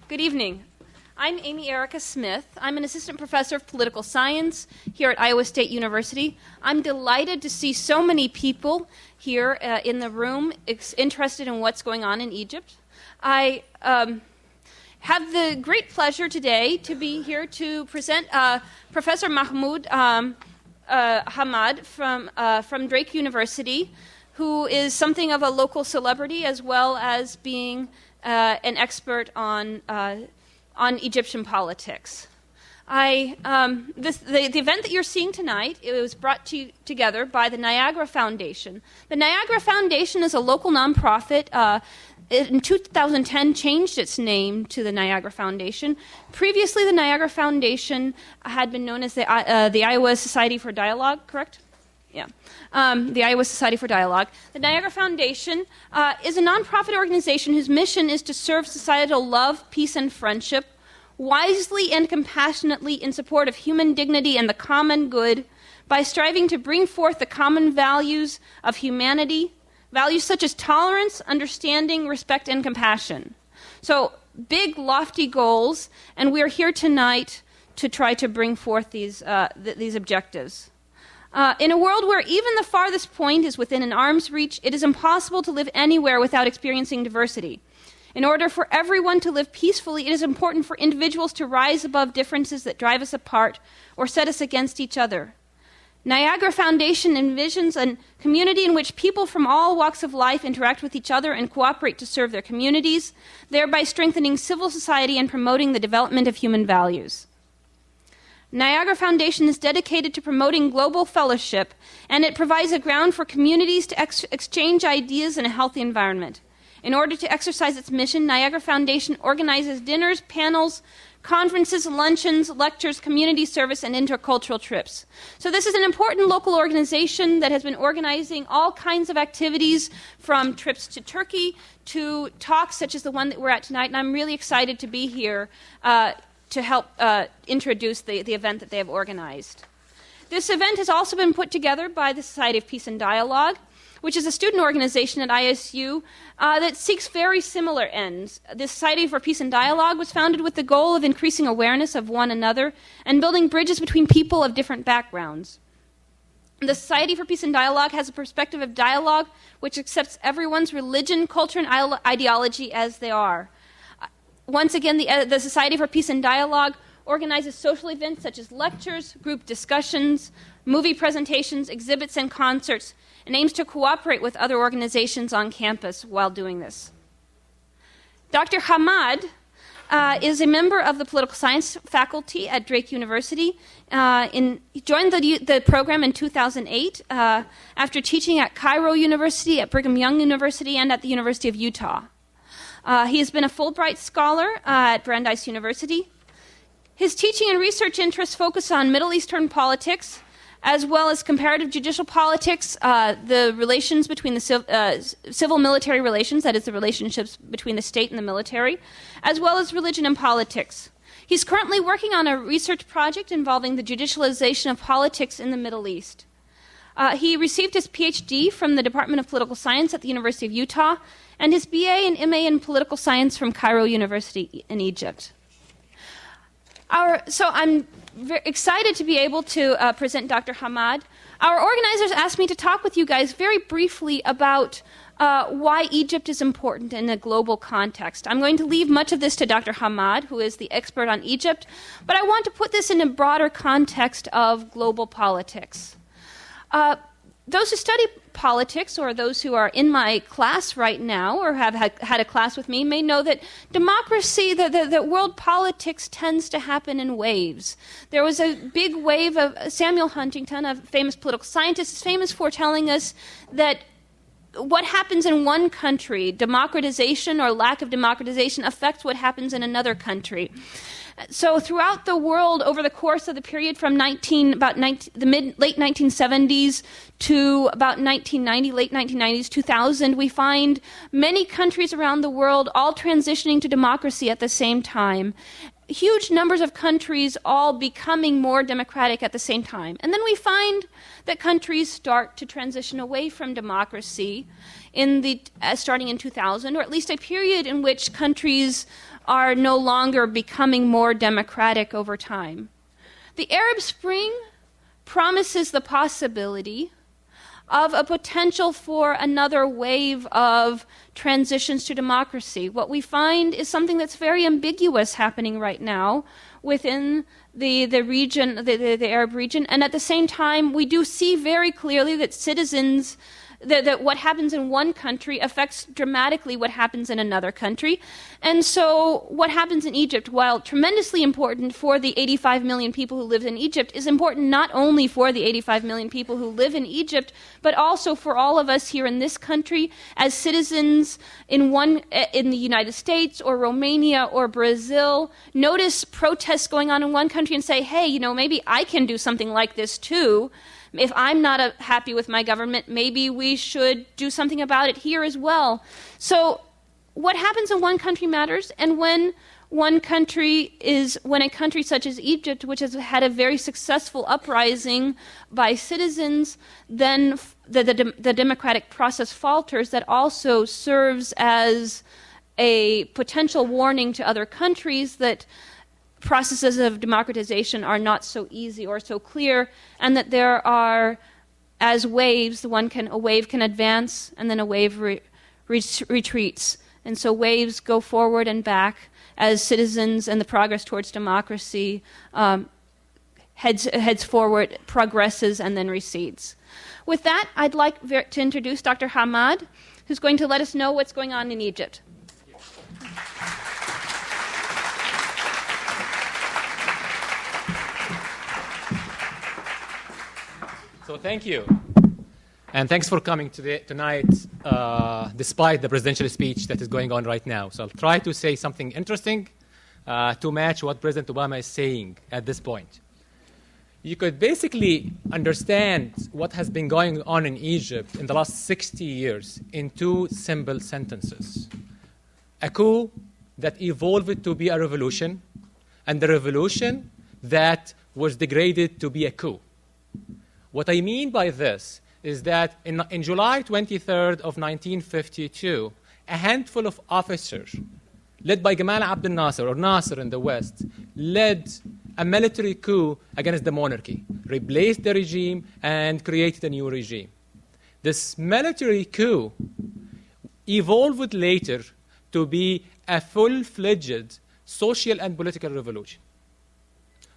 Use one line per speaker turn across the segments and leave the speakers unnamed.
Good evening. I'm Amy Erica Smith. I'm an assistant professor of political science here at Iowa State University. I'm delighted to see so many people here in the room interested in what's going on in Egypt. I have the great pleasure today to be here to present Professor Mahmoud Hamad from Drake University, who is something of a local celebrity as well as being an expert on Egyptian politics. The event that you're seeing tonight, it was brought together by the Niagara Foundation. The Niagara Foundation is a local nonprofit. In 2010 changed its name to the Niagara Foundation. Previously, the Niagara Foundation had been known as the Iowa Society for Dialogue, correct? Yeah, the Iowa Society for Dialogue. The Niagara Foundation is a nonprofit organization whose mission is to serve societal love, peace, and friendship wisely and compassionately in support of human dignity and the common good by striving to bring forth the common values of humanity, values such as tolerance, understanding, respect, and compassion. So, big, lofty goals, and we're here tonight to try to bring forth these objectives. In a world where even the farthest point is within an arm's reach, it is impossible to live anywhere without experiencing diversity. In order for everyone to live peacefully, it is important for individuals to rise above differences that drive us apart or set us against each other. Niagara Foundation envisions a community in which people from all walks of life interact with each other and cooperate to serve their communities, thereby strengthening civil society and promoting the development of human values. Niagara Foundation is dedicated to promoting global fellowship, and it provides a ground for communities to exchange ideas in a healthy environment. In order to exercise its mission, Niagara Foundation organizes dinners, panels, conferences, luncheons, lectures, community service, and intercultural trips. So this is an important local organization that has been organizing all kinds of activities, from trips to Turkey to talks such as the one that we're at tonight, and I'm really excited to be here to help introduce the event that they have organized. This event has also been put together by the Society of Peace and Dialogue, which is a student organization at ISU that seeks very similar ends. The Society for Peace and Dialogue was founded with the goal of increasing awareness of one another and building bridges between people of different backgrounds. The Society for Peace and Dialogue has a perspective of dialogue which accepts everyone's religion, culture, and ideology as they are. Once again, the Society for Peace and Dialogue organizes social events such as lectures, group discussions, movie presentations, exhibits, and concerts, and aims to cooperate with other organizations on campus while doing this. Dr. Hamad is a member of the political science faculty at Drake University. He joined the program in 2008 after teaching at Cairo University, at Brigham Young University, and at the University of Utah. He has been a Fulbright Scholar at Brandeis University. His teaching and research interests focus on Middle Eastern politics, as well as comparative judicial politics, the relations between the civil-military relations, that is the relationships between the state and the military, as well as religion and politics. He's currently working on a research project involving the judicialization of politics in the Middle East. He received his PhD from the Department of Political Science at the University of Utah, and his BA and MA in Political Science from Cairo University in Egypt. So I'm very excited to be able to present Dr. Hamad. Our organizers asked me to talk with you guys very briefly about why Egypt is important in a global context. I'm going to leave much of this to Dr. Hamad, who is the expert on Egypt, but I want to put this in a broader context of global politics. Those who study politics, or those who are in my class right now or have had a class with me, may know that democracy, that world politics tends to happen in waves. There was a big wave of Samuel Huntington, a famous political scientist, is famous for telling us that what happens in one country, democratization or lack of democratization, affects what happens in another country. So throughout the world, over the course of the period from late 1970s to about 1990, late 1990s, 2000, we find many countries around the world all transitioning to democracy at the same time. Huge numbers of countries all becoming more democratic at the same time. And then we find that countries start to transition away from democracy starting in 2000, or at least a period in which countries are no longer becoming more democratic over time. The Arab Spring promises the possibility of a potential for another wave of transitions to democracy. What we find is something that's very ambiguous happening right now within the region, the Arab region, and at the same time, we do see very clearly that citizens that what happens in one country affects dramatically what happens in another country. And so what happens in Egypt, while tremendously important for the 85 million people who live in Egypt, is important not only for the 85 million people who live in Egypt, but also for all of us here in this country as citizens in the United States or Romania or Brazil. Notice protests going on in one country and say, hey, maybe I can do something like this too. If I'm not happy with my government, maybe we should do something about it here as well. So what happens in one country matters, and when a country such as Egypt, which has had a very successful uprising by citizens, then the democratic process falters, that also serves as a potential warning to other countries that processes of democratization are not so easy or so clear, and that there are, as waves, a wave can advance and then a wave retreats. And so waves go forward and back as citizens and the progress towards democracy heads forward, progresses, and then recedes. With that, I'd like to introduce Dr. Hamad, who's going to let us know what's going on in Egypt.
So thank you. And thanks for coming tonight, despite the presidential speech that is going on right now. So I'll try to say something interesting to match what President Obama is saying at this point. You could basically understand what has been going on in Egypt in the last 60 years in two simple sentences. A coup that evolved to be a revolution, and the revolution that was degraded to be a coup. What I mean by this is that in July 23rd of 1952, a handful of officers, led by Gamal Abdel Nasser, or Nasser in the West, led a military coup against the monarchy, replaced the regime, and created a new regime. This military coup evolved later to be a full-fledged social and political revolution.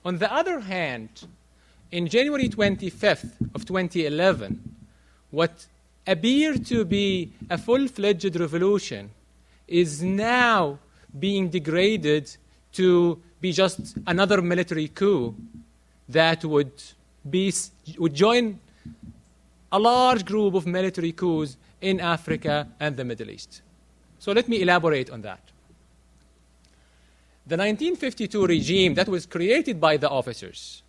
On the other hand, in January 25th of 2011, what appeared to be a full-fledged revolution is now being degraded to be just another military coup that would join a large group of military coups in Africa and the Middle East. So let me elaborate on that. The 1952 regime that was created by the officers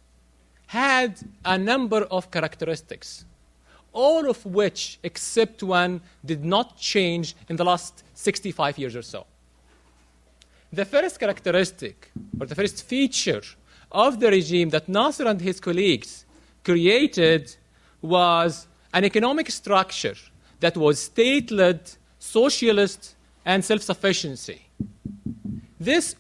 had a number of characteristics, all of which, except one, did not change in the last 65 years or so. The first characteristic, or the first feature of the regime that Nasser and his colleagues created was an economic structure that was state-led, socialist, and self-sufficiency.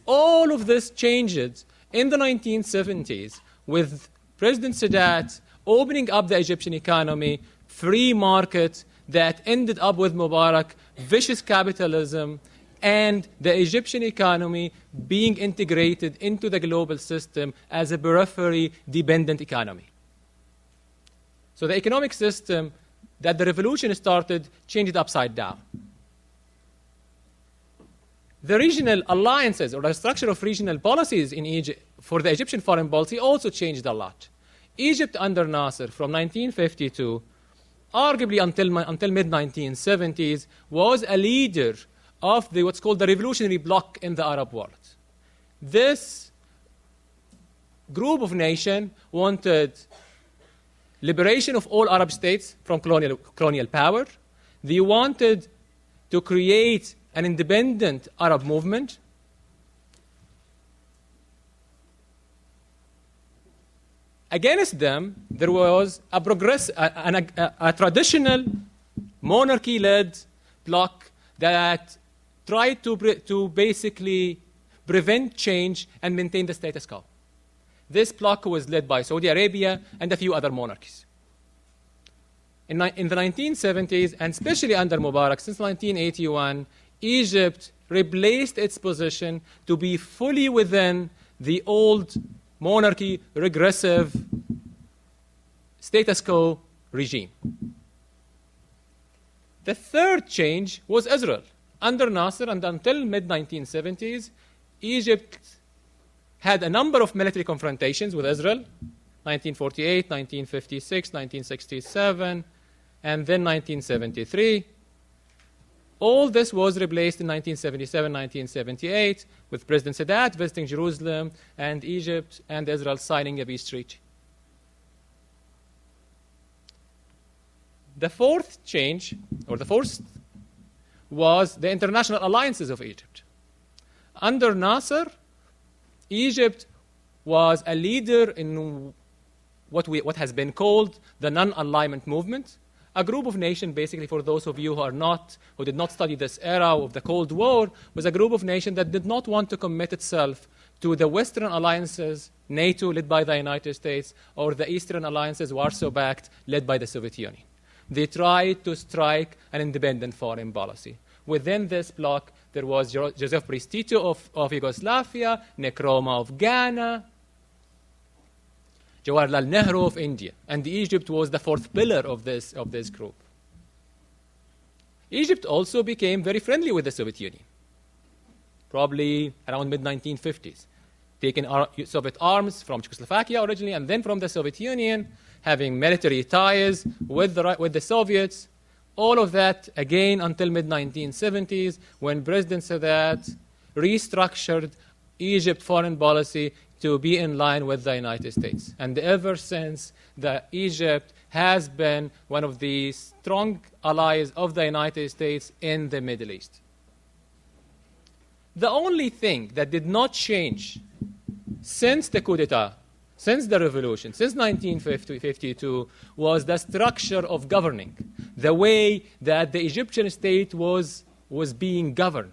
All of this changed in the 1970s with President Sadat opening up the Egyptian economy, free market that ended up with Mubarak, vicious capitalism, and the Egyptian economy being integrated into the global system as a periphery-dependent economy. So the economic system that the revolution started changed upside down. The regional alliances, or the structure of regional policies in Egypt for the Egyptian foreign policy, also changed a lot. Egypt under Nasser from 1952, arguably until mid-1970s, was a leader of what's called the revolutionary bloc in the Arab world. This group of nations wanted liberation of all Arab states from colonial power. They wanted to create an independent Arab movement. Against them, there was a traditional monarchy-led bloc that tried to basically prevent change and maintain the status quo. This bloc was led by Saudi Arabia and a few other monarchies. In the 1970s, and especially under Mubarak, since 1981, Egypt replaced its position to be fully within the old monarchy, regressive status quo regime. The third change was Israel. Under Nasser and until mid-1970s, Egypt had a number of military confrontations with Israel, 1948, 1956, 1967, and then 1973. All this was replaced in 1977, 1978, with President Sadat visiting Jerusalem and Egypt and Israel signing a peace treaty. The fourth change, or the fourth, was the international alliances of Egypt. Under Nasser, Egypt was a leader in what has been called the non-alignment movement, a group of nations, basically for those of you who did not study this era of the Cold War, was a group of nations that did not want to commit itself to the Western alliances, NATO led by the United States, or the Eastern alliances, Warsaw-backed, led by the Soviet Union. They tried to strike an independent foreign policy. Within this bloc, there was Joseph Brice Tito of Yugoslavia, Nkrumah of Ghana, Jawaharlal Nehru of India, and Egypt was the fourth pillar of this group. Egypt also became very friendly with the Soviet Union, probably around mid-1950s, taking Soviet arms from Czechoslovakia originally and then from the Soviet Union, having military ties with the Soviets. All of that, again, until mid-1970s, when President Sadat restructured Egypt's foreign policy to be in line with the United States. And ever since, Egypt has been one of the strong allies of the United States in the Middle East. The only thing that did not change since the coup d'etat, since the revolution, since 1952, was the structure of governing, the way that the Egyptian state was being governed.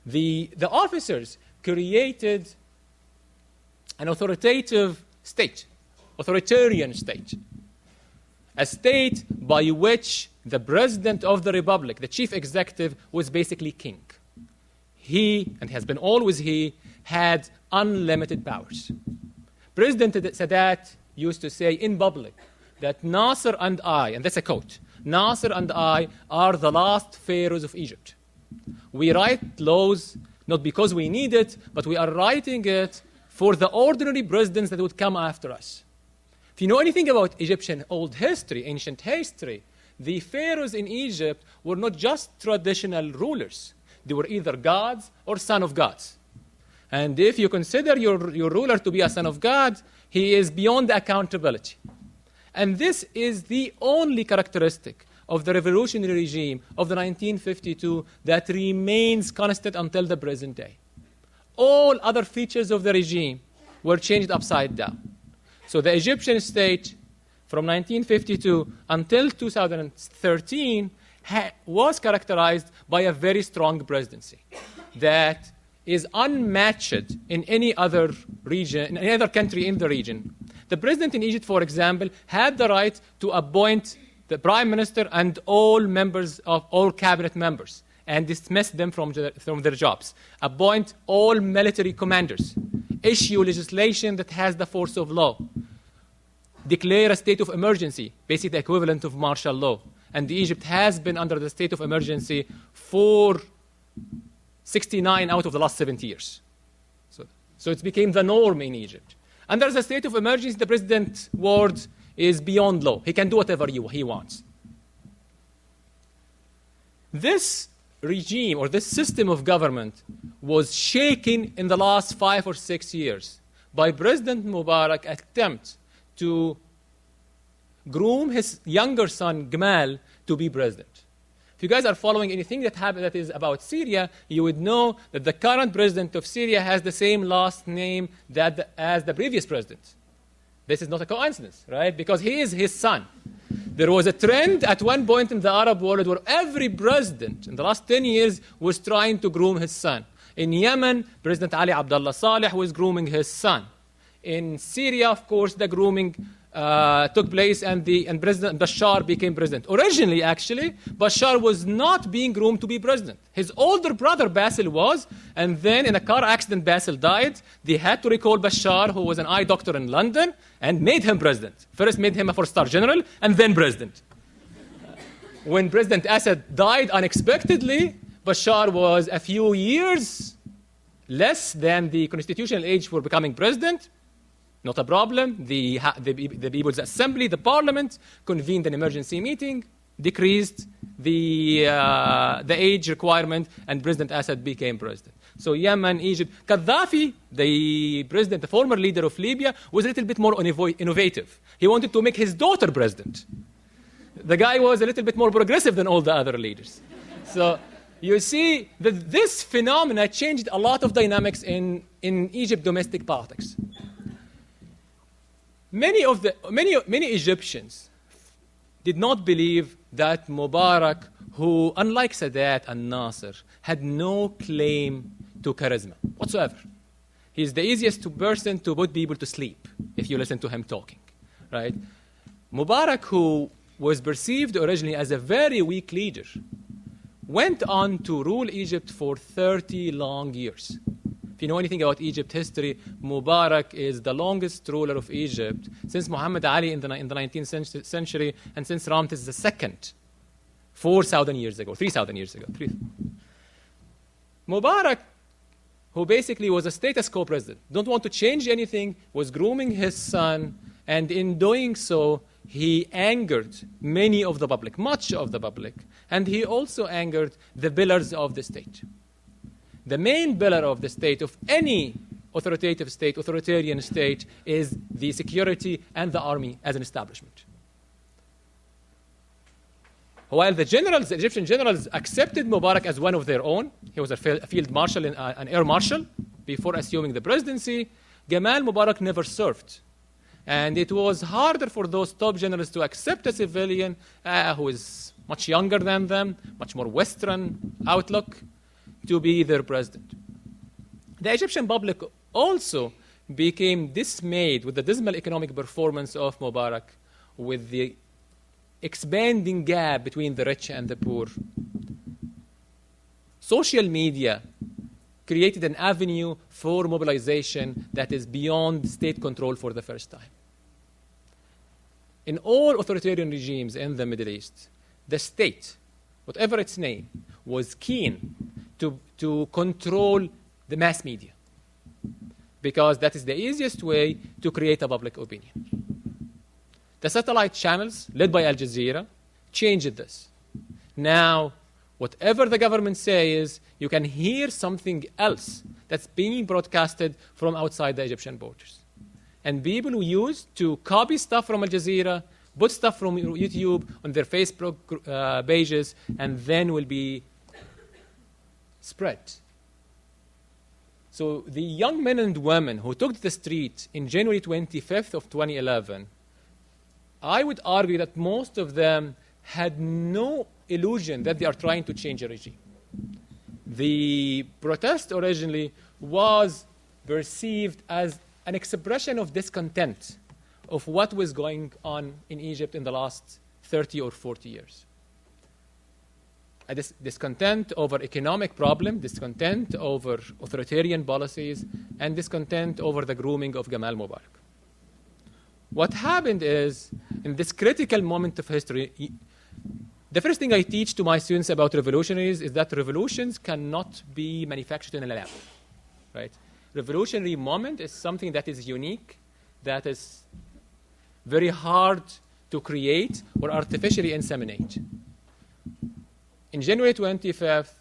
The officers created an authoritarian state, a state by which the president of the republic, the chief executive, was basically king. He, and has been always he, had unlimited powers. President Sadat used to say in public that Nasser and I, and that's a quote, Nasser and I are the last pharaohs of Egypt. We write laws not because we need it, but we are writing it for the ordinary presidents that would come after us. If you know anything about Egyptian old history, ancient history, the pharaohs in Egypt were not just traditional rulers. They were either gods or son of gods. And if you consider your ruler to be a son of God, he is beyond accountability. And this is the only characteristic of the revolutionary regime of the 1952 that remains constant until the present day. All other features of the regime were changed upside down. So the Egyptian state from 1952 until 2013 was characterized by a very strong presidency that is unmatched in any other region, in any other country in the region. The president in Egypt, for example, had the right to appoint the prime minister and all cabinet members and dismiss them from their jobs, appoint all military commanders, issue legislation that has the force of law, declare a state of emergency, basically the equivalent of martial law. And Egypt has been under the state of emergency for 69 out of the last 70 years. So it became the norm in Egypt. Under the state of emergency, the president's word is beyond law. He can do whatever he wants. This regime or this system of government was shaken in the last 5 or 6 years by President Mubarak's attempt to groom his younger son, Gamal, to be president. If you guys are following anything that is about Syria, you would know that the current president of Syria has the same last name as the previous president. This is not a coincidence, right? Because he is his son. There was a trend at one point in the Arab world where every president in the last 10 years was trying to groom his son. In Yemen, President Ali Abdullah Saleh was grooming his son. In Syria, of course, the grooming took place and President Bashar became president. Originally, actually, Bashar was not being groomed to be president. His older brother Basil was, and then in a car accident, Basil died. They had to recall Bashar, who was an eye doctor in London, and made him president. First made him a four-star general, and then president. When President Assad died unexpectedly, Bashar was a few years less than the constitutional age for becoming president. Not a problem. The People's Assembly, the parliament, convened an emergency meeting, decreased the age requirement, and President Assad became president. So Yemen, Egypt, Gaddafi, the former leader of Libya, was a little bit more innovative. He wanted to make his daughter president. The guy was a little bit more progressive than all the other leaders. So you see that this phenomena changed a lot of dynamics in Egypt domestic politics. Many Egyptians did not believe that Mubarak, who, unlike Sadat and Nasser, had no claim to charisma whatsoever. He's the easiest person to put people to sleep if you listen to him talking, right? Mubarak, who was perceived originally as a very weak leader, went on to rule Egypt for 30 long years. If you know anything about Egypt history, Mubarak is the longest ruler of Egypt since Muhammad Ali in the 19th century and since Ramses II, 4,000 years ago, 3,000 years ago. Mubarak, who basically was a status quo president, don't want to change anything, was grooming his son, and in doing so, he angered many of the public, much of the public, and he also angered the pillars of the state. The main pillar of the state, of any authoritative state, authoritarian state, is the security and the army as an establishment. While the Egyptian generals accepted Mubarak as one of their own, he was a field marshal, an air marshal, before assuming the presidency, Gamal Mubarak never served. And it was harder for those top generals to accept a civilian who is much younger than them, much more Western outlook, to be their president. The Egyptian public also became dismayed with the dismal economic performance of Mubarak, with the expanding gap between the rich and the poor. Social media created an avenue for mobilization that is beyond state control for the first time. In all authoritarian regimes in the Middle East, the state, whatever its name, was keen to control the mass media, because that is the easiest way to create a public opinion. The satellite channels, led by Al Jazeera, changed this. Now, whatever the government says, you can hear something else that's being broadcasted from outside the Egyptian borders. And people who used to copy stuff from Al Jazeera, put stuff from YouTube on their Facebook pages, and then will be spread. So the young men and women who took to the street in January 25th of 2011, I would argue that most of them had no illusion that they are trying to change a regime. The protest originally was perceived as an expression of discontent of what was going on in Egypt in the last 30 or 40 years. A discontent over economic problem, discontent over authoritarian policies, and discontent over the grooming of Gamal Mubarak. What happened is, in this critical moment of history, the first thing I teach to my students about revolutionaries is that revolutions cannot be manufactured in a lab, right? Revolutionary moment is something that is unique, that is very hard to create or artificially inseminate. In January 25th,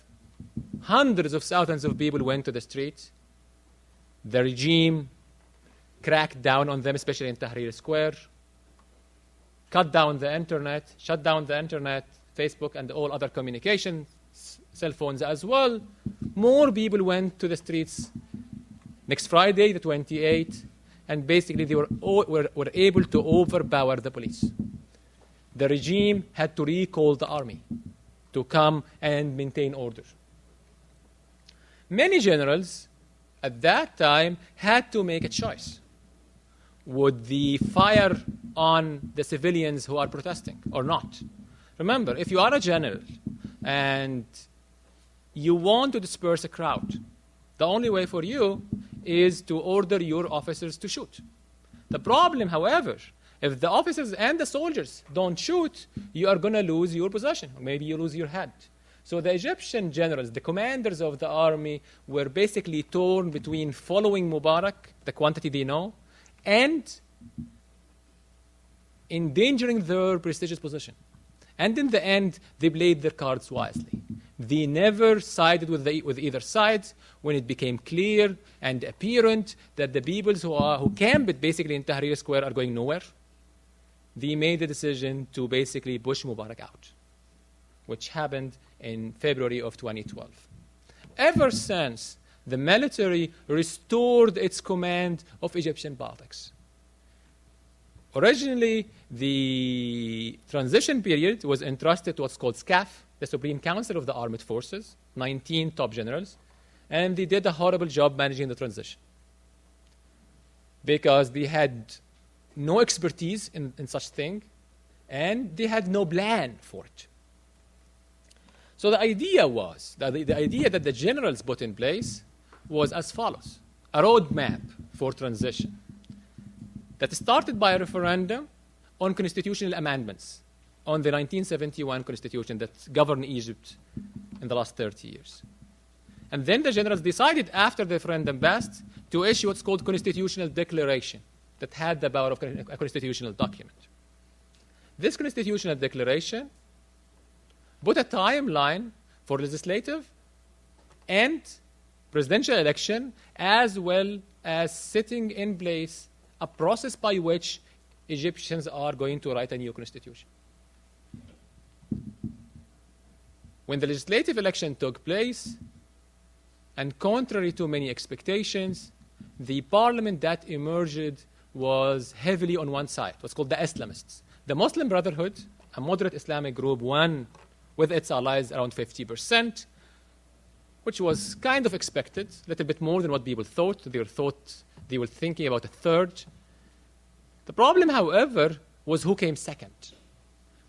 hundreds of thousands of people went to the streets. The regime cracked down on them, especially in Tahrir Square, cut down the internet, shut down the internet, Facebook, and all other communication, cell phones as well. More people went to the streets next Friday, the 28th, and basically they were able to overpower the police. the regime had to recall the army to come and maintain order. Many generals at that time had to make a choice. Would they fire on the civilians who are protesting or not? Remember, if you are a general and you want to disperse a crowd, the only way for you is to order your officers to shoot. The problem, however, if the officers and the soldiers don't shoot, you are going to lose your possession, or maybe you lose your head. So the Egyptian generals, the commanders of the army, were basically torn between following Mubarak, the quantity they know, and endangering their prestigious position. And in the end, they played their cards wisely. They never sided with either side when it became clear and apparent that the peoples who camped basically in Tahrir Square are going nowhere. They made the decision to basically push Mubarak out, which happened in February of 2012. Ever since, the military restored its command of Egyptian politics. Originally, the transition period was entrusted to what's called SCAF, the Supreme Council of the Armed Forces, 19 top generals, and they did a horrible job managing the transition because they had no expertise in such thing, and they had no plan for it. So the idea was, the idea that the generals put in place was as follows: a roadmap for transition that started by a referendum on constitutional amendments on the 1971 constitution that governed Egypt in the last 30 years. And then the generals decided, after the referendum passed, to issue what's called constitutional declaration that had the power of a constitutional document. This constitutional declaration put a timeline for legislative and presidential election, as well as setting in place a process by which Egyptians are going to write a new constitution. When the legislative election took place, and contrary to many expectations, the parliament that emerged was heavily on one side, what's called the Islamists. The Muslim Brotherhood, a moderate Islamic group, won with its allies around 50%, which was kind of expected, a little bit more than what people thought. They were thinking about a third. The problem, however, was who came second.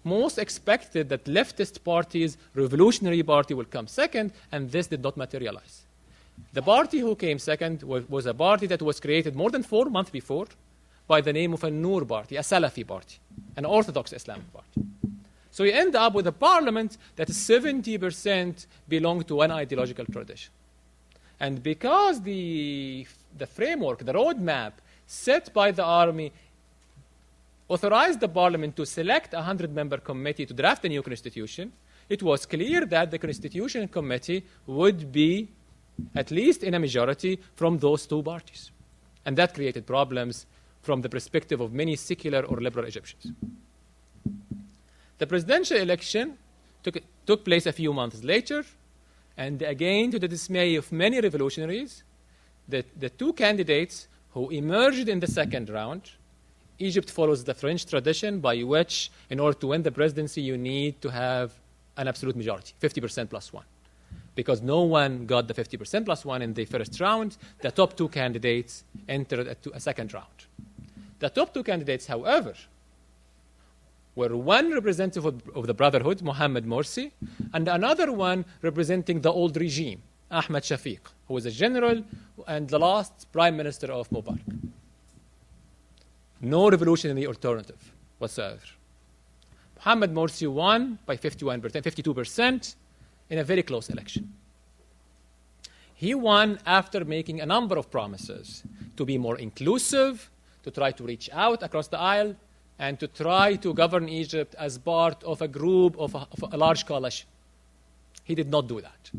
Most expected that leftist parties, Revolutionary Party, will come second, and this did not materialize. The party who came second was a party that was created more than 4 months before by the name of a Noor party, a Salafi party, an Orthodox Islamic party. So you end up with a parliament that is 70% belong to one ideological tradition. And because the framework, the roadmap set by the army authorized the parliament to select a 100-member committee to draft a new constitution, it was clear that the constitution committee would be at least in a majority from those two parties. And that created problems from the perspective of many secular or liberal Egyptians. The presidential election took place a few months later, and again, to the dismay of many revolutionaries, the two candidates who emerged in the second round, Egypt follows the French tradition by which, in order to win the presidency, you need to have an absolute majority, 50% plus one. Because no one got the 50% plus one in the first round, the top two candidates entered a second round. The top two candidates, however, were one representative of the Brotherhood, Mohammed Morsi, and another one representing the old regime, Ahmed Shafiq, who was a general and the last prime minister of Mubarak. No revolutionary alternative whatsoever. Mohammed Morsi won by 52% in a very close election. He won after making a number of promises to be more inclusive, to try to reach out across the aisle, and to try to govern Egypt as part of a group of a large coalition. He did not do that.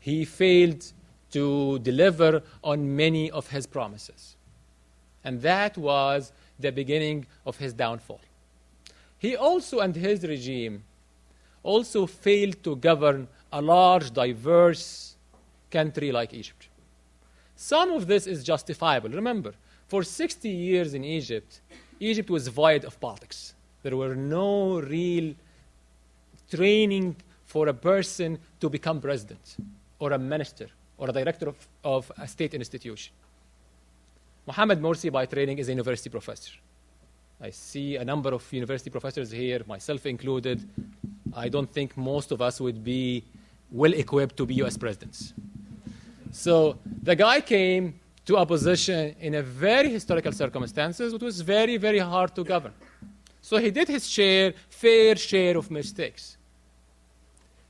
He failed to deliver on many of his promises. And that was the beginning of his downfall. He also, and his regime, also failed to govern a large, diverse country like Egypt. Some of this is justifiable. Remember, for 60 years in Egypt, Egypt was void of politics. There were no real training for a person to become president or a minister or a director of a state institution. Mohamed Morsi, by training, is a university professor. I see a number of university professors here, myself included. I don't think most of us would be well equipped to be US presidents. So the guy came to a position in a very historical circumstances. It was very, very hard to govern. So he did his fair share of mistakes.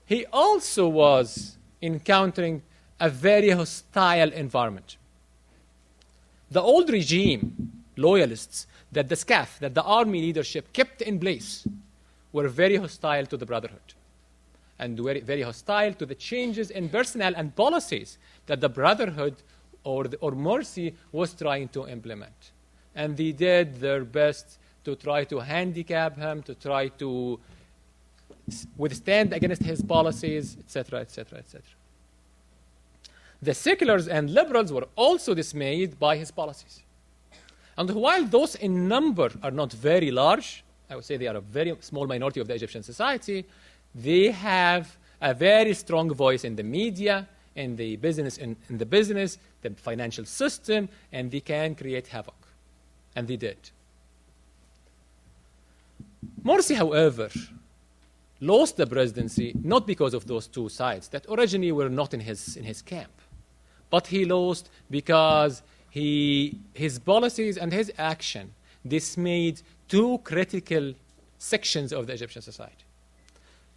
He also was encountering a very hostile environment. The old regime, loyalists, that the SCAF, that the army leadership kept in place, were very hostile to the Brotherhood and very, very hostile to the changes in personnel and policies that the Brotherhood or Morsi was trying to implement. And they did their best to try to handicap him, to try to withstand against his policies, etc., etc., etc. The seculars and liberals were also dismayed by his policies. And while those in number are not very large, I would say they are a very small minority of the Egyptian society, they have a very strong voice in the media, in the business, the financial system, and they can create havoc. And they did. Morsi, however, lost the presidency not because of those two sides that originally were not in his camp, but he lost because his policies and his action dismayed two critical sections of the Egyptian society.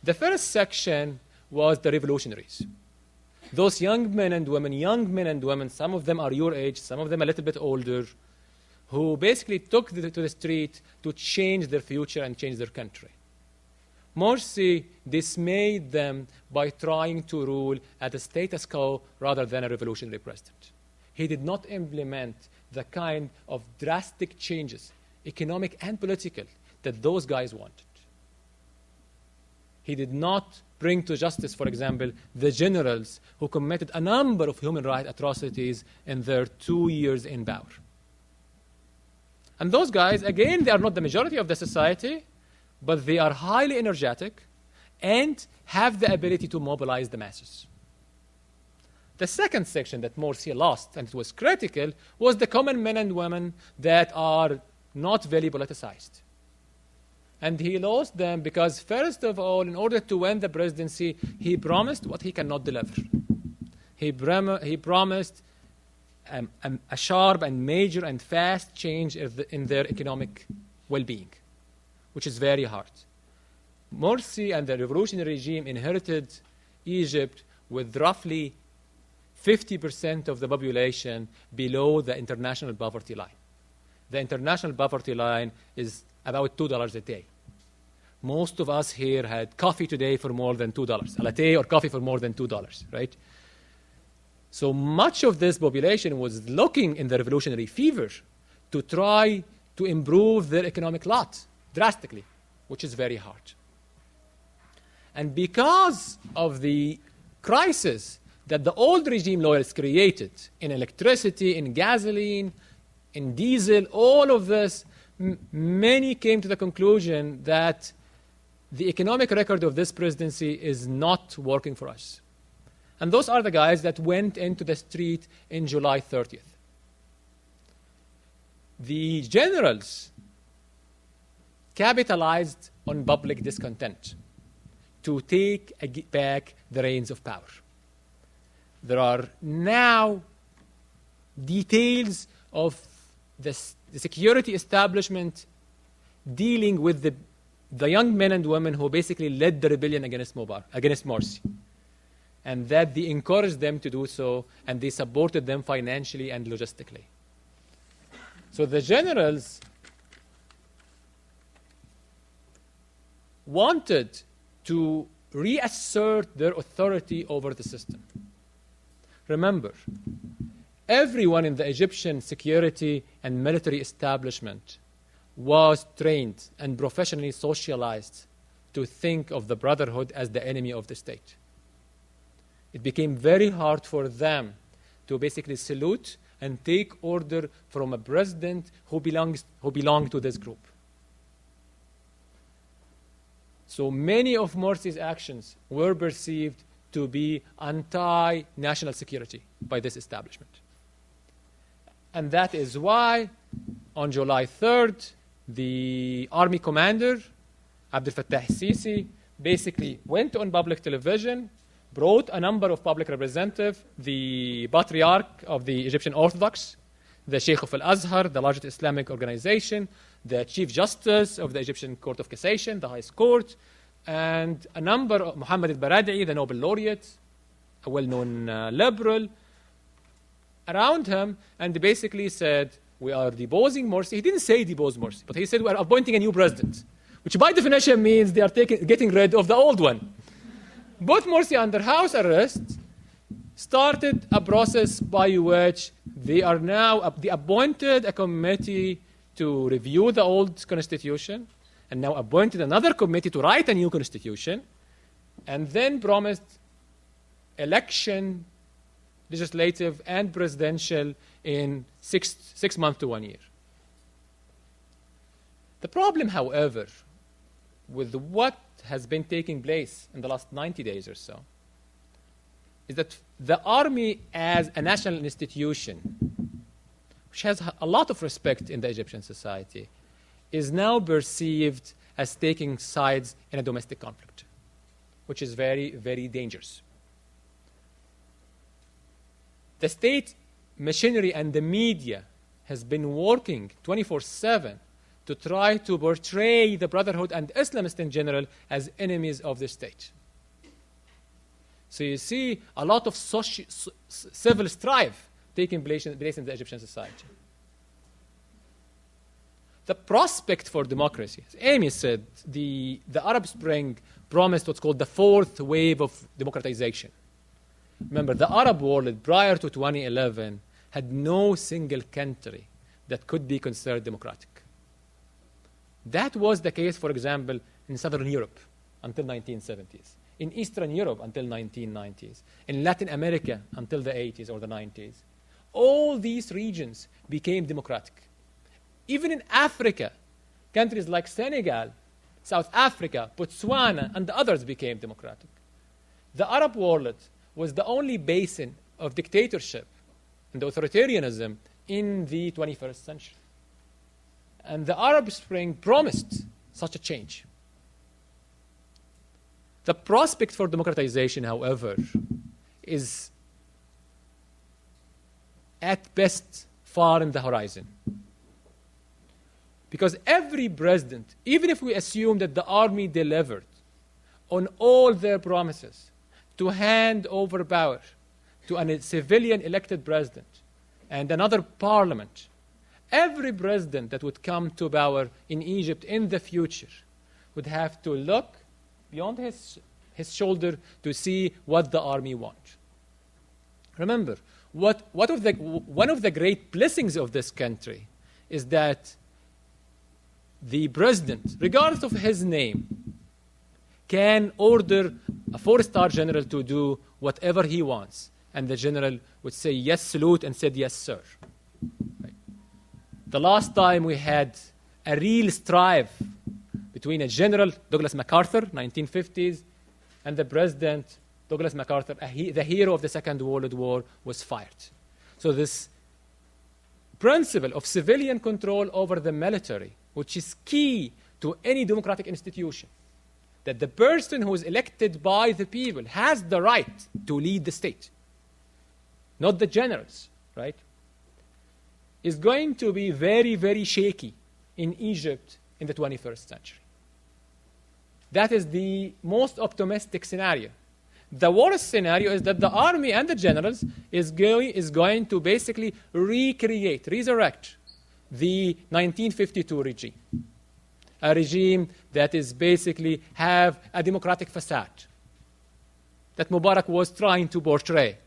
The first section was the revolutionaries. Those young men and women, some of them are your age, some of them a little bit older, who basically took to the street to change their future and change their country. Morsi dismayed them by trying to rule at a status quo rather than a revolutionary president. He did not implement the kind of drastic changes, economic and political, that those guys wanted. He did not bring to justice, for example, the generals who committed a number of human rights atrocities in their 2 years in power. And those guys, again, they are not the majority of the society, but they are highly energetic and have the ability to mobilize the masses. The second section that Morsi lost, and it was critical, was the common men and women that are not very politicized. And he lost them because, first of all, in order to win the presidency, he promised what he cannot deliver. He promised a sharp and major and fast change in their economic well-being, which is very hard. Morsi and the revolutionary regime inherited Egypt with roughly 50% of the population below the international poverty line. The international poverty line is about $2 a day. Most of us here had coffee today for more than $2, a latte or coffee for more than $2, right? So much of this population was looking in the revolutionary fever to try to improve their economic lot drastically, which is very hard. And because of the crisis that the old regime loyalists created in electricity, in gasoline, in diesel, all of this, many came to the conclusion that the economic record of this presidency is not working for us. And those are the guys that went into the street in July 30th. The generals capitalized on public discontent to take back the reins of power. There are now details of the security establishment dealing with the young men and women who basically led the rebellion against Morsi. And that they encouraged them to do so, and they supported them financially and logistically. So the generals wanted to reassert their authority over the system. Remember, everyone in the Egyptian security and military establishment was trained and professionally socialized to think of the Brotherhood as the enemy of the state. It became very hard for them to basically salute and take order from a president who belonged to this group. So many of Morsi's actions were perceived to be anti-national security by this establishment. And that is why, on July 3rd, the army commander, Abdel Fattah Sisi, basically went on public television, brought a number of public representatives, the patriarch of the Egyptian Orthodox, the Sheikh of Al-Azhar, the largest Islamic organization, the Chief Justice of the Egyptian Court of Cassation, the highest court, and a number of Muhammad al-Baradei, the Nobel laureate, a well-known liberal, around him, and they basically said, we are deposing Morsi. He didn't say depose Morsi, but he said we are appointing a new president, which by definition means they are getting rid of the old one. Both Morsi under house arrest started a process by which they are now, they appointed a committee to review the old constitution, and now appointed another committee to write a new constitution, and then promised election, legislative and presidential, in six months to 1 year. The problem, however, with what has been taking place in the last 90 days or so, is that the army as a national institution, which has a lot of respect in the Egyptian society, is now perceived as taking sides in a domestic conflict, which is very, very dangerous. The state machinery and the media has been working 24/7 to try to portray the Brotherhood and Islamists in general as enemies of the state. So you see a lot of civil strife taking place in the Egyptian society. The prospect for democracy, as Amy said, the Arab Spring promised what's called the fourth wave of democratization. Remember, the Arab world prior to 2011 had no single country that could be considered democratic. That was the case, for example, in Southern Europe until 1970s, in Eastern Europe until 1990s, in Latin America until the 80s or the 90s. All these regions became democratic. Even in Africa, countries like Senegal, South Africa, Botswana, and the others became democratic. The Arab world was the only basin of dictatorship and authoritarianism in the 21st century. And the Arab Spring promised such a change. The prospect for democratization, however, is at best far in the horizon. Because every president, even if we assume that the army delivered on all their promises to hand over power to a civilian elected president and another parliament, every president that would come to power in Egypt in the future would have to look beyond his shoulder to see what the army wants. Remember, one of the great blessings of this country is that the president, regardless of his name, can order a four-star general to do whatever he wants. And the general would say, yes, salute, and said, yes, sir. Right. The last time we had a real strife between a general, Douglas MacArthur, 1950s, and the president, Douglas MacArthur, the hero of the Second World War, was fired. So this principle of civilian control over the military, which is key to any democratic institution, that the person who is elected by the people has the right to lead the state, not the generals, right, is going to be very, very shaky in Egypt in the 21st century. That is the most optimistic scenario. The worst scenario is that the army and the generals is going to basically resurrect the 1952 regime, a regime that is basically have a democratic facade that Mubarak was trying to portray.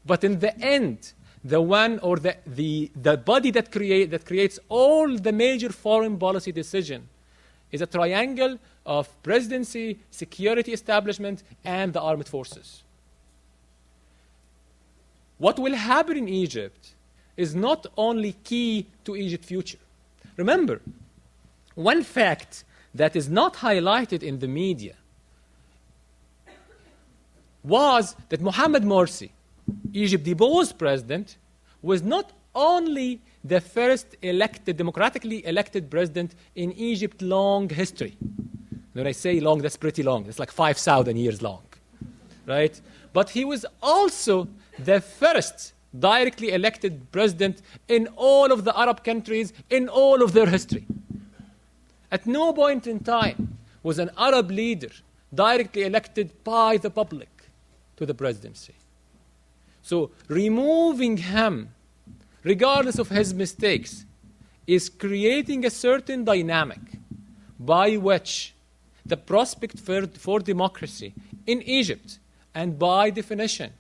But in the end, the one or the body that creates all the major foreign policy decision is a triangle of presidency, security establishment, and the armed forces. What will happen in Egypt is not only key to Egypt's future. Remember, one fact that is not highlighted in the media was that Mohamed Morsi, Egypt's deposed president, was not only the first democratically elected president in Egypt's long history. When I say long, that's pretty long. It's like 5,000 years long, right? But he was also the first directly elected president in all of the Arab countries in all of their history. At no point in time was an Arab leader directly elected by the public to the presidency. So removing him, regardless of his mistakes, is creating a certain dynamic by which the prospect for democracy in Egypt, and by definition,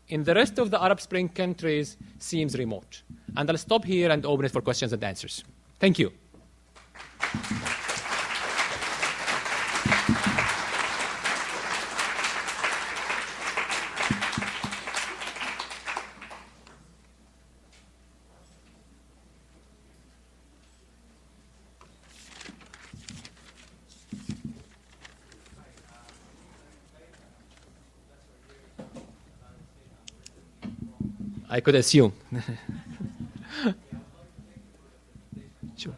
in the rest of the Arab Spring countries, seems remote. And I'll stop here and open it for questions and answers. Thank you. I could assume. Sure.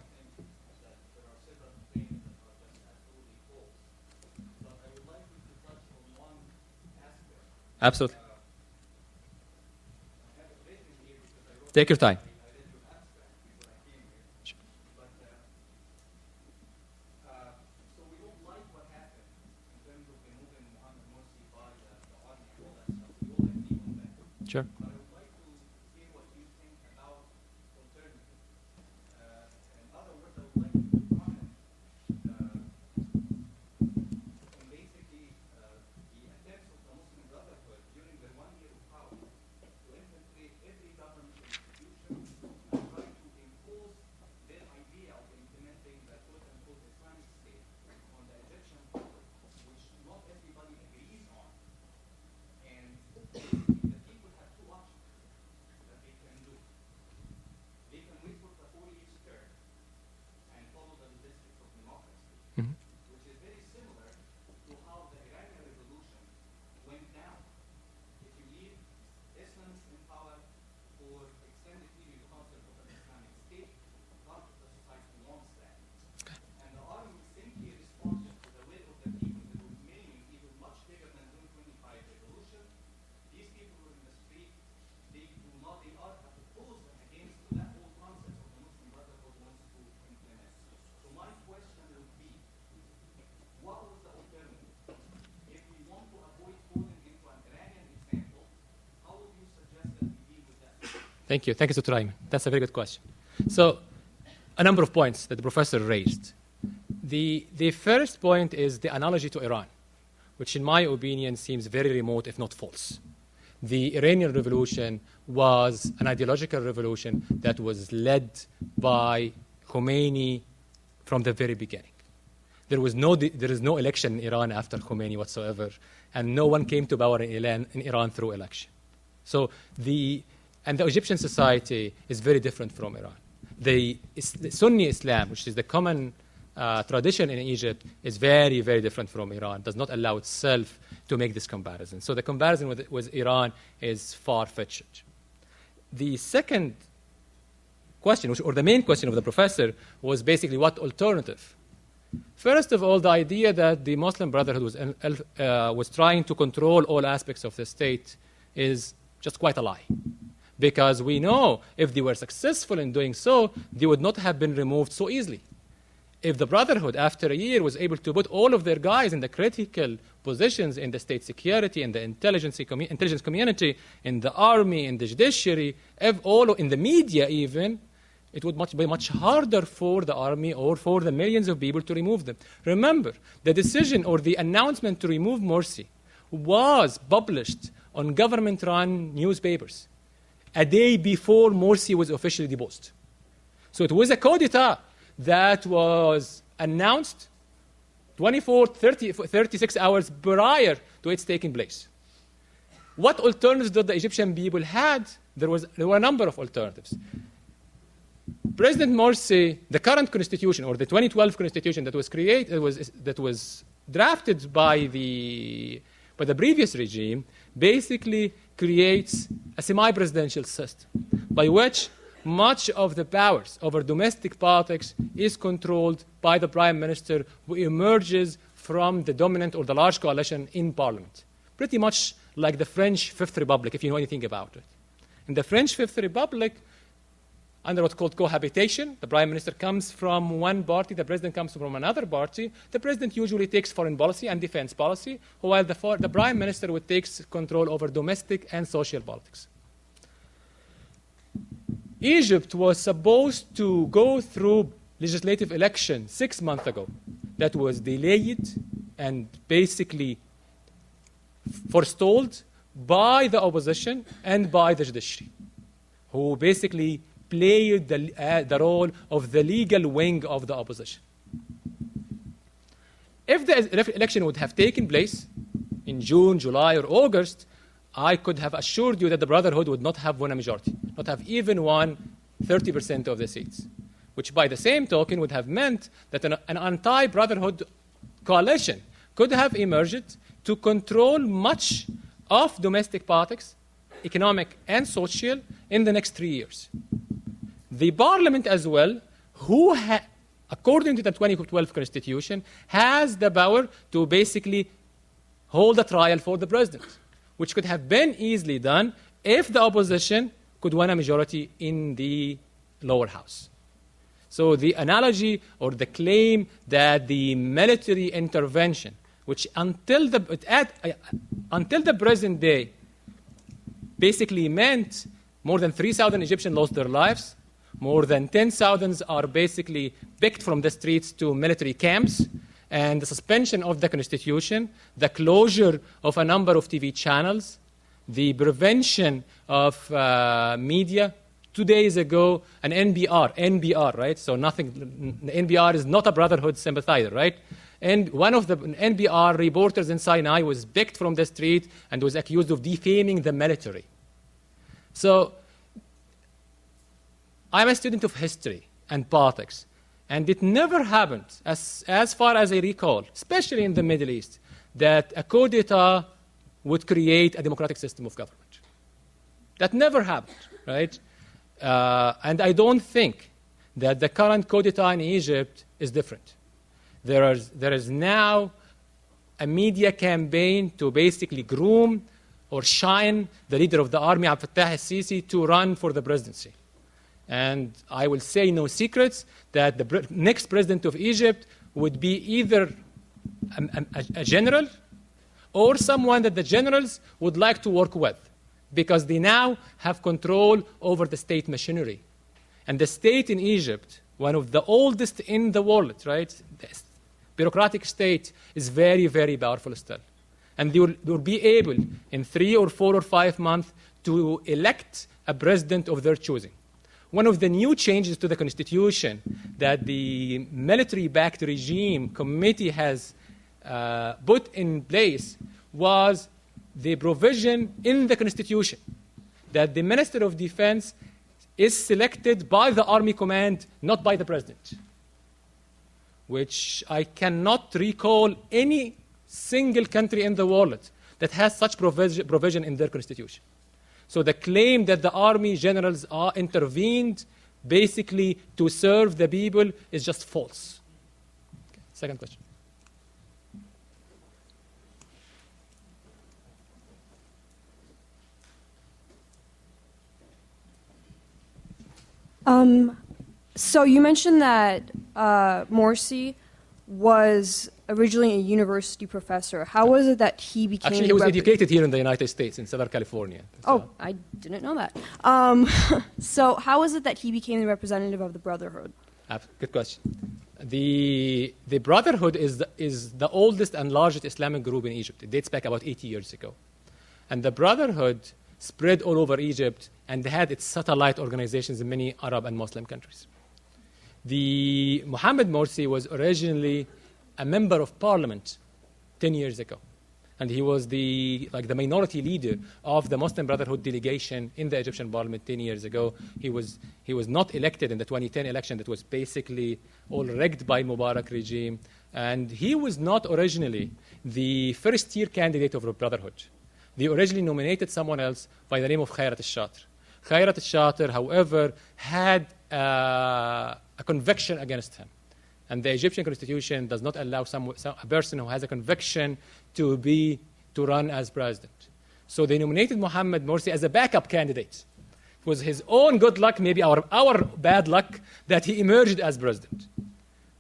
Absolutely. Take your time. Sure. Thank you. Thank you, Dr. Ayman. That's a very good question. So, a number of points that the professor raised. The first point is the analogy to Iran, which in my opinion seems very remote, if not false. The Iranian Revolution was an ideological revolution that was led by Khomeini from the very beginning. There is no election in Iran after Khomeini whatsoever, and no one came to power in Iran through election. So the Egyptian society is very different from Iran. The Sunni Islam, which is the common tradition in Egypt, is very, very different from Iran, does not allow itself to make this comparison. So the comparison with Iran is far-fetched. The second question, or the main question of the professor, was basically what alternative? First of all, the idea that the Muslim Brotherhood was trying to control all aspects of the state is just quite a lie. Because we know if they were successful in doing so, they would not have been removed so easily. If the Brotherhood, after a year, was able to put all of their guys in the critical positions in the state security, in the intelligence community, in the army, in the judiciary, in the media even, it would be much harder for the army or for the millions of people to remove them. Remember, the decision or the announcement to remove Morsi was published on government-run newspapers a day before Morsi was officially deposed. So it was a coup d'etat that was announced 36 hours prior to its taking place. What alternatives did the Egyptian people had? There were a number of alternatives. President Morsi, the current constitution, or the 2012 constitution that was drafted by the But the previous regime basically creates a semi-presidential system by which much of the powers over domestic politics is controlled by the prime minister, who emerges from the dominant or the large coalition in parliament. Pretty much like the French Fifth Republic, if you know anything about it. In the French Fifth Republic, under what's called cohabitation, the prime minister comes from one party, the president comes from another party. The president usually takes foreign policy and defense policy, while the prime minister would take control over domestic and social politics. Egypt was supposed to go through legislative election 6 months ago that was delayed and basically forestalled by the opposition and by the judiciary, who basically played the role of the legal wing of the opposition. If the election would have taken place in June, July, or August, I could have assured you that the Brotherhood would not have won a majority, not have even won 30% of the seats, which by the same token would have meant that an anti-Brotherhood coalition could have emerged to control much of domestic politics, economic and social, in the next 3 years. The parliament as well, who according to the 2012 constitution, has the power to basically hold a trial for the president, which could have been easily done if the opposition could win a majority in the lower house. So the analogy or the claim that the military intervention, which until the present day basically meant more than 3,000 Egyptians lost their lives, more than 10,000 are basically picked from the streets to military camps, and the suspension of the constitution, the closure of a number of TV channels, the prevention of media. 2 days ago, an NBR, right? So NBR is not a Brotherhood sympathizer, right? And one of the NBR reporters in Sinai was picked from the street and was accused of defaming the military. So I'm a student of history and politics, and it never happened, as far as I recall, especially in the Middle East, that a coup d'etat would create a democratic system of government. That never happened, right? And I don't think that the current coup d'etat in Egypt is different. There is now a media campaign to basically groom or shine the leader of the army, Abdel Fattah al-Sisi, to run for the presidency. And I will say no secrets that the next president of Egypt would be either a general or someone that the generals would like to work with, because they now have control over the state machinery. And the state in Egypt, one of the oldest in the world, right? The bureaucratic state is very, very powerful still. And they will be able, in 3 or 4 or 5 months, to elect a president of their choosing. One of the new changes to the constitution that the military-backed regime committee has put in place was the provision in the constitution that the Minister of Defense is selected by the army command, not by the president, which I cannot recall any single country in the world that has such provision in their constitution. So the claim that the army generals are intervened basically to serve the people is just false. Okay. Second question.
So you mentioned that Morsi was originally a university professor. How was it that he became...
Actually, he was educated here in the United States, in Southern California.
Oh, I didn't know that. So how is it that he became the representative of the Brotherhood?
Good question. The Brotherhood is the oldest and largest Islamic group in Egypt. It dates back about 80 years ago. And the Brotherhood spread all over Egypt and had its satellite organizations in many Arab and Muslim countries. The Mohammed Morsi was originally a member of parliament 10 years ago. And he was the minority leader of the Muslim Brotherhood delegation in the Egyptian parliament 10 years ago. He was not elected in the 2010 election that was basically all rigged by Mubarak regime. And he was not originally the first-tier candidate of the Brotherhood. They originally nominated someone else by the name of Khayrat al-Shatir. Khayrat al-Shatir, however, had a conviction against him. And the Egyptian constitution does not allow a person who has a conviction to run as president. So they nominated Mohammed Morsi as a backup candidate. It was his own good luck, maybe our bad luck, that he emerged as president.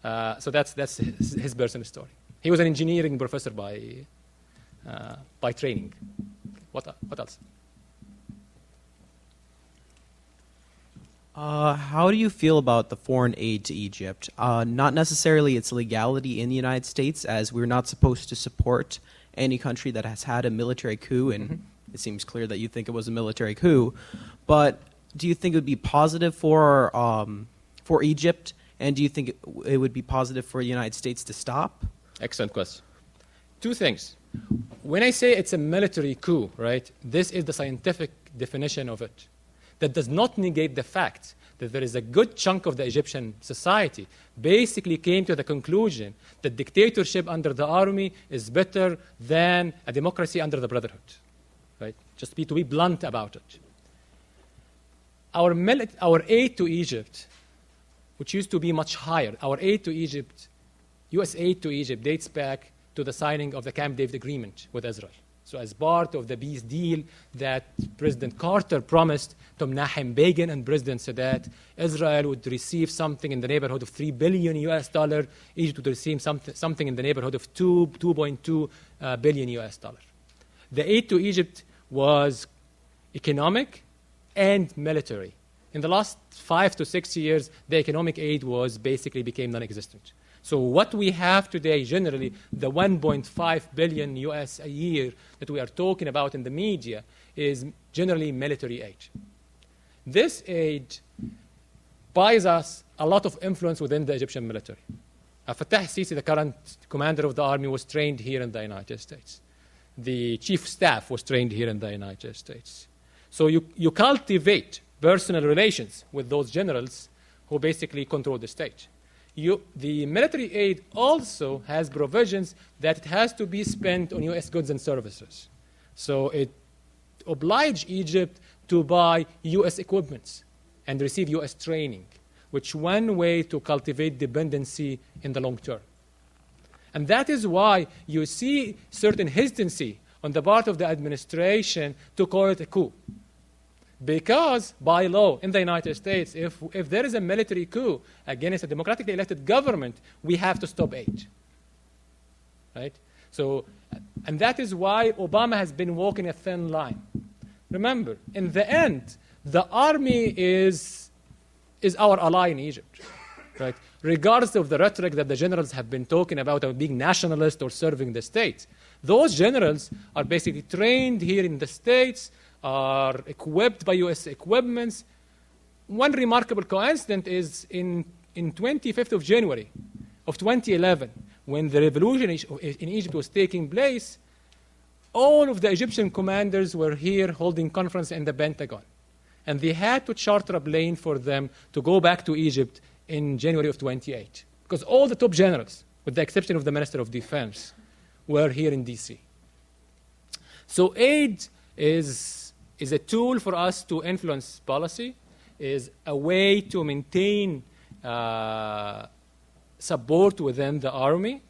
So that's his personal story. He was an engineering professor by training. What else?
How do you feel about the foreign aid to Egypt? Not necessarily its legality in the United States, as we're not supposed to support any country that has had a military coup, and it seems clear that you think it was a military coup. But do you think it would be positive for Egypt, and do you think it would be positive for the United States to stop?
Excellent question. Two things. When I say it's a military coup, right, this is the scientific definition of it. That does not negate the fact that there is a good chunk of the Egyptian society basically came to the conclusion that dictatorship under the army is better than a democracy under the Brotherhood. Right? Just to be blunt about it. Our aid to Egypt, which used to be much higher, our aid to Egypt, U.S. aid to Egypt dates back to the signing of the Camp David Agreement with Israel. So as part of the peace deal that President Carter promised to Menachem Begin and President Sadat, Israel would receive something in the neighborhood of $3 billion US. Egypt would receive something in the neighborhood of $2.2 billion US. The aid to Egypt was economic and military. In the last 5 to 6 years, the economic aid basically became non-existent. So what we have today, generally, the 1.5 billion US a year that we are talking about in the media is generally military aid. This aid buys us a lot of influence within the Egyptian military. Fattah Sisi, the current commander of the army, was trained here in the United States. The chief of staff was trained here in the United States. So you cultivate personal relations with those generals who basically control the state. The military aid also has provisions that it has to be spent on U.S. goods and services. So it obliged Egypt to buy U.S. equipment and receive U.S. training, which one way to cultivate dependency in the long term. And that is why you see certain hesitancy on the part of the administration to call it a coup. Because by law in the United States, if there is a military coup against a democratically elected government, we have to stop aid. Right? So, and that is why Obama has been walking a thin line. Remember, in the end, the army is our ally in Egypt. Right? Regardless of the rhetoric that the generals have been talking about being nationalist or serving the state. Those generals are basically trained here in the States, are equipped by U.S. equipments. One remarkable coincidence is in 25th of January of 2011, when the revolution in Egypt was taking place, all of the Egyptian commanders were here holding conference in the Pentagon. And they had to charter a plane for them to go back to Egypt in January of 28. Because all the top generals, with the exception of the Minister of Defense, were here in D.C. So aid is a tool for us to influence policy, is a way to maintain support within the army.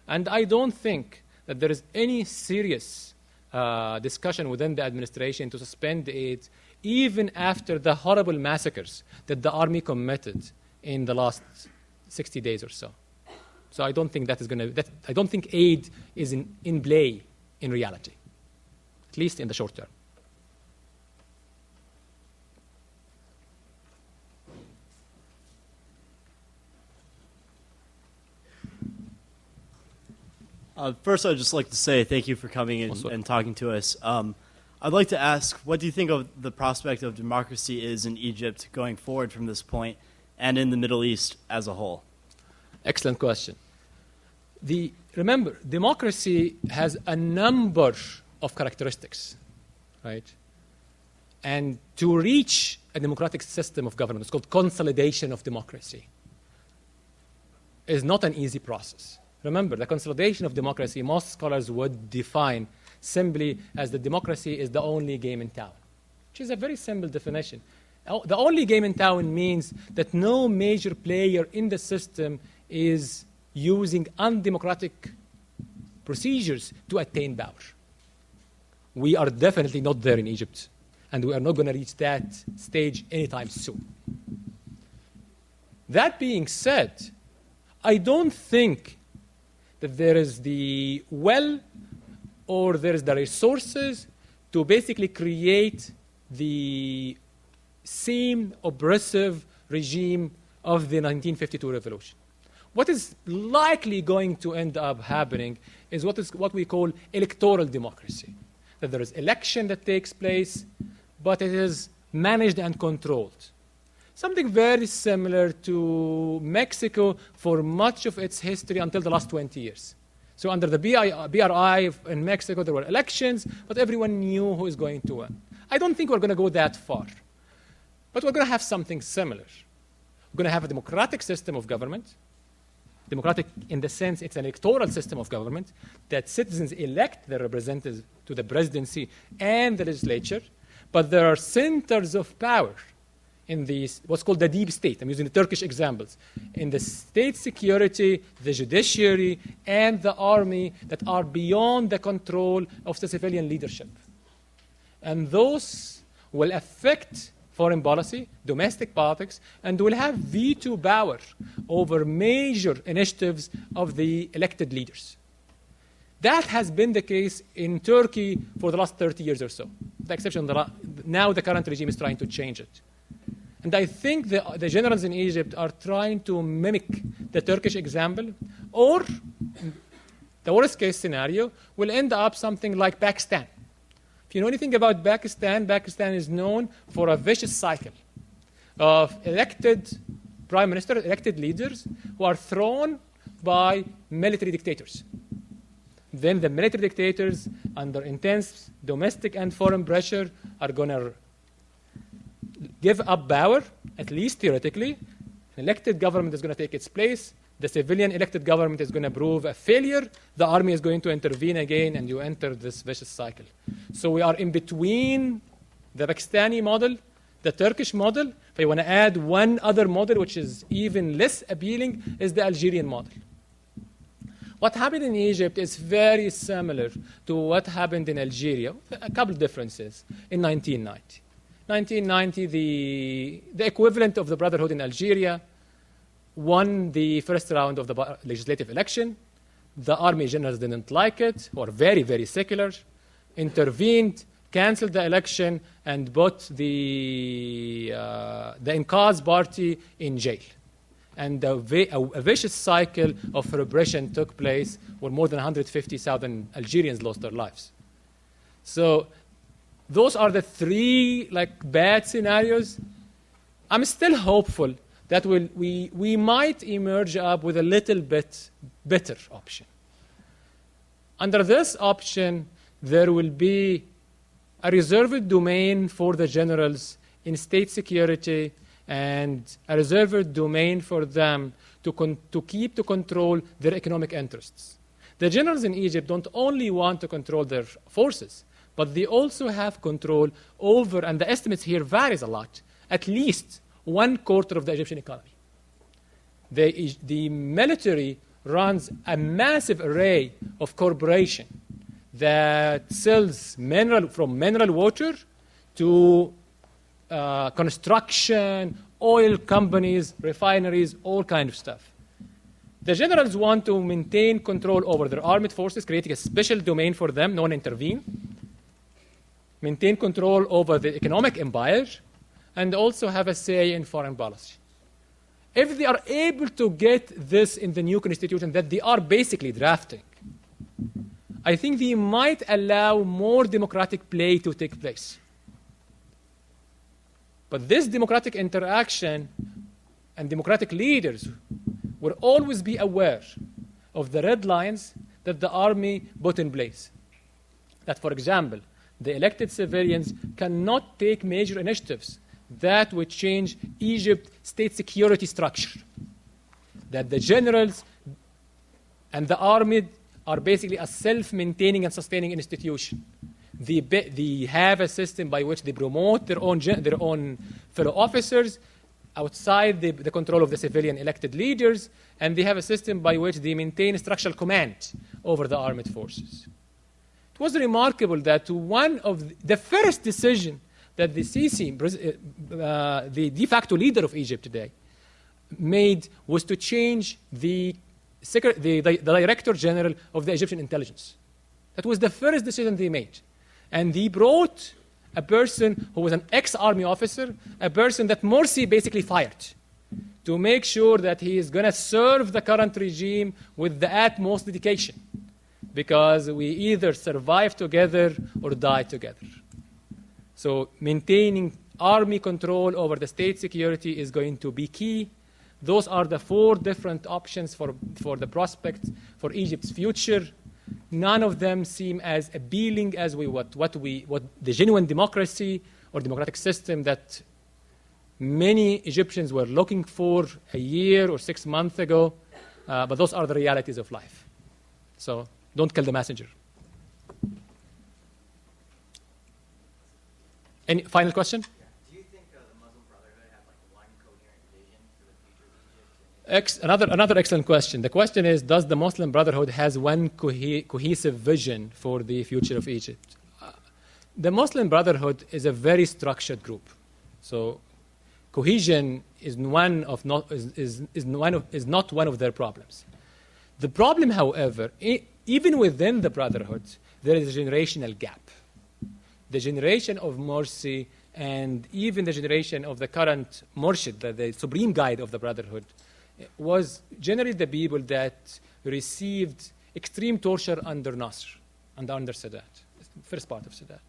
And I don't think that there is any serious discussion within the administration to suspend aid, even after the horrible massacres that the army committed in the last 60 days or so. So I don't think I don't think aid is in play in reality, at least in the short term.
First, I'd just like to say thank you for coming and talking to us. I'd like to ask, what do you think of the prospect of democracy is in Egypt going forward from this point and in the Middle East as a whole?
Excellent question. Remember, democracy has a number of characteristics, right? And to reach a democratic system of government, it's called consolidation of democracy, is not an easy process. Remember, the consolidation of democracy, most scholars would define simply as the democracy is the only game in town, which is a very simple definition. The only game in town means that no major player in the system is using undemocratic procedures to attain power. We are definitely not there in Egypt, and we are not going to reach that stage anytime soon. That being said, I don't think that there is the will or there is the resources to basically create the same oppressive regime of the 1952 revolution. What is likely going to end up happening is what we call electoral democracy. That there is election that takes place, but it is managed and controlled. Something very similar to Mexico for much of its history until the last 20 years. So under the BRI in Mexico, there were elections, but everyone knew who is going to win. I don't think we're going to go that far. But we're going to have something similar. We're going to have a democratic system of government. Democratic in the sense it's an electoral system of government that citizens elect their representatives to the presidency and the legislature, but there are centers of power in these, what's called the deep state. I'm using the Turkish examples. In the state security, the judiciary, and the army that are beyond the control of the civilian leadership. And those will affect foreign policy, domestic politics, and will have veto power over major initiatives of the elected leaders. That has been the case in Turkey for the last 30 years or so. The exception, now the current regime is trying to change it. And I think the generals in Egypt are trying to mimic the Turkish example, or the worst case scenario will end up something like Pakistan. If you know anything about Pakistan, Pakistan is known for a vicious cycle of elected prime ministers, elected leaders who are thrown by military dictators. Then the military dictators, under intense domestic and foreign pressure, are going to give up power, at least theoretically. An elected government is going to take its place. The civilian elected government is going to prove a failure. The army is going to intervene again, and you enter this vicious cycle. So we are in between the Pakistani model, the Turkish model. If I want to add one other model, which is even less appealing, is the Algerian model. What happened in Egypt is very similar to what happened in Algeria. A couple of differences in 1990. 1990, the equivalent of the Brotherhood in Algeria won the first round of the legislative election. The army generals didn't like it, or very, very secular, intervened, canceled the election, and put the Inqaz party in jail. And a vicious cycle of repression took place where more than 150,000 Algerians lost their lives. So those are the three bad scenarios. I'm still hopeful that we might emerge up with a little bit better option. Under this option, there will be a reserved domain for the generals in state security and a reserved domain for them to control their economic interests. The generals in Egypt don't only want to control their forces, but they also have control over, and the estimates here varies a lot, at least 1/4 of the Egyptian economy. The military runs a massive array of corporations that sells from mineral water to construction, oil companies, refineries, all kind of stuff. The generals want to maintain control over their armed forces, creating a special domain for them, no one intervene, maintain control over the economic empire, and also have a say in foreign policy. If they are able to get this in the new constitution that they are basically drafting, I think they might allow more democratic play to take place. But this democratic interaction and democratic leaders will always be aware of the red lines that the army put in place. That, for example, the elected civilians cannot take major initiatives that would change Egypt's state security structure. That the generals And the army are basically a self-maintaining and sustaining institution. They have a system by which they promote their own fellow officers outside the control of the civilian elected leaders, and they have a system by which they maintain structural command over the armed forces. It was remarkable that one of the first decision that the Sisi, the de facto leader of Egypt today, made was to change the Director General of the Egyptian intelligence. That was the first decision they made. And they brought a person who was an ex-army officer, a person that Morsi basically fired, to make sure that he is going to serve the current regime with the utmost dedication, because we either survive together or die together. So maintaining army control over the state security is going to be key. Those are the 4 different options for the prospects for Egypt's future. None of them seem as appealing as what the genuine democracy or democratic system that many Egyptians were looking for a year or 6 months ago. But those are the realities of life. So don't kill the messenger. Any final question?
Do you think the Muslim Brotherhood have like one coherent vision for the future of Egypt?
Another excellent question. The question is, does the Muslim Brotherhood has one cohesive vision for the future of Egypt? The Muslim Brotherhood is a very structured group. So cohesion is not one of their problems. The problem, however, even within the Brotherhood, there is a generational gap. The generation of Morsi and even the generation of the current Murshid, the supreme guide of the Brotherhood, was generally the people that received extreme torture under Nasser and under Sadat, first part of Sadat.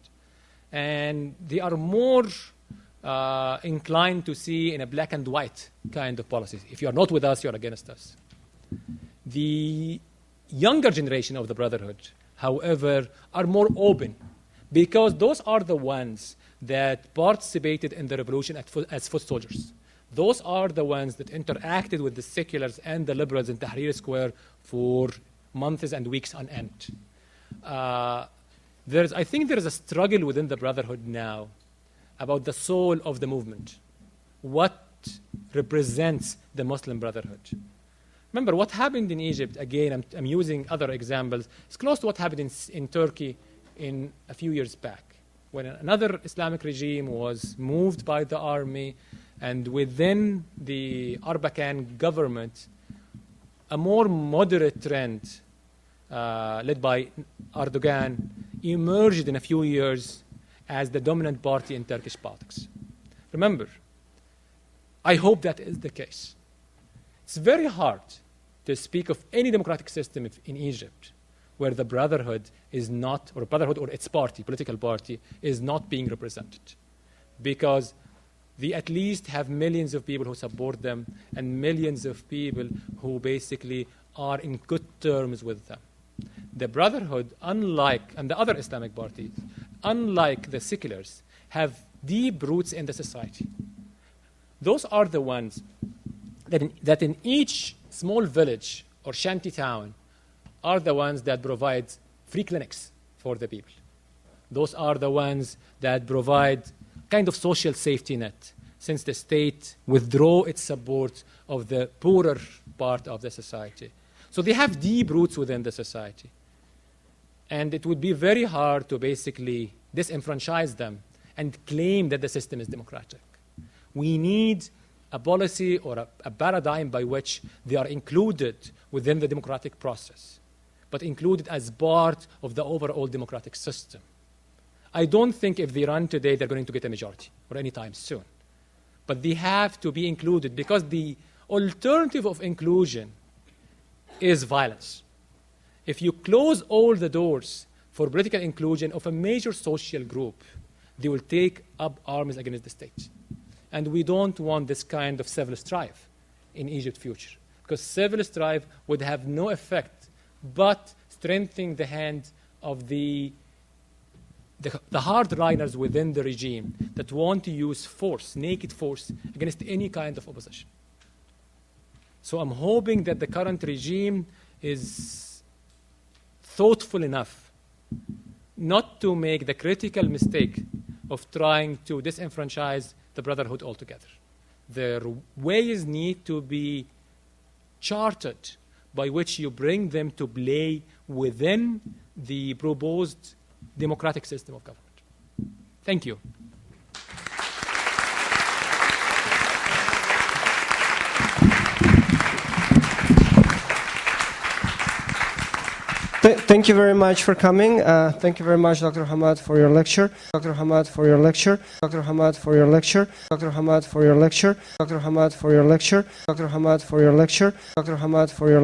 And they are more inclined to see in a black and white kind of policies. If you are not with us, you are against us. The younger generation of the Brotherhood, however, are more open, because those are the ones that participated in the revolution as foot soldiers. Those are the ones that interacted with the seculars and the liberals in Tahrir Square for months and weeks on end. I think there is a struggle within the Brotherhood now about the soul of the movement. What represents the Muslim Brotherhood? Remember, what happened in Egypt, again, I'm using other examples, it's close to what happened in Turkey in a few years back, when another Islamic regime was moved by the army, and within the Arbakan government, a more moderate trend led by Erdogan emerged in a few years as the dominant party in Turkish politics. Remember, I hope that is the case. It's very hard to speak of any democratic system in Egypt where the Brotherhood is not, or Brotherhood or its party, political party, is not being represented. Because they at least have millions of people who support them and millions of people who basically are in good terms with them. The Brotherhood, and the other Islamic parties, unlike the seculars, have deep roots in the society. Those are the ones that in each small village or shanty town are the ones that provide free clinics for the people. Those are the ones that provide kind of social safety net, since the state withdraw its support of the poorer part of the society. So they have deep roots within the society. And it would be very hard to basically disenfranchise them and claim that the system is democratic. We need a policy or a paradigm by which they are included within the democratic process, but included as part of the overall democratic system. I don't think if they run today, they're going to get a majority or anytime soon. But they have to be included, because the alternative of inclusion is violence. If you close all the doors for political inclusion of a major social group, they will take up arms against the state. And we don't want this kind of civil strife in Egypt's future, because civil strife would have no effect but strengthening the hand of the hardliners within the regime that want to use force, naked force, against any kind of opposition. So I'm hoping that the current regime is thoughtful enough not to make the critical mistake of trying to disenfranchise the brotherhood altogether. Their ways need to be charted by which you bring them to play within the proposed democratic system of government. Thank you.
Thank you very much for coming. Thank you very much, Dr. Hamad, for your lecture. Dr. Hamad, for your lecture. Dr. Hamad, for your lecture. Dr. Hamad, for your lecture. Dr. Hamad, for your lecture. Dr. Hamad, for your lecture. Dr. Hamad, for your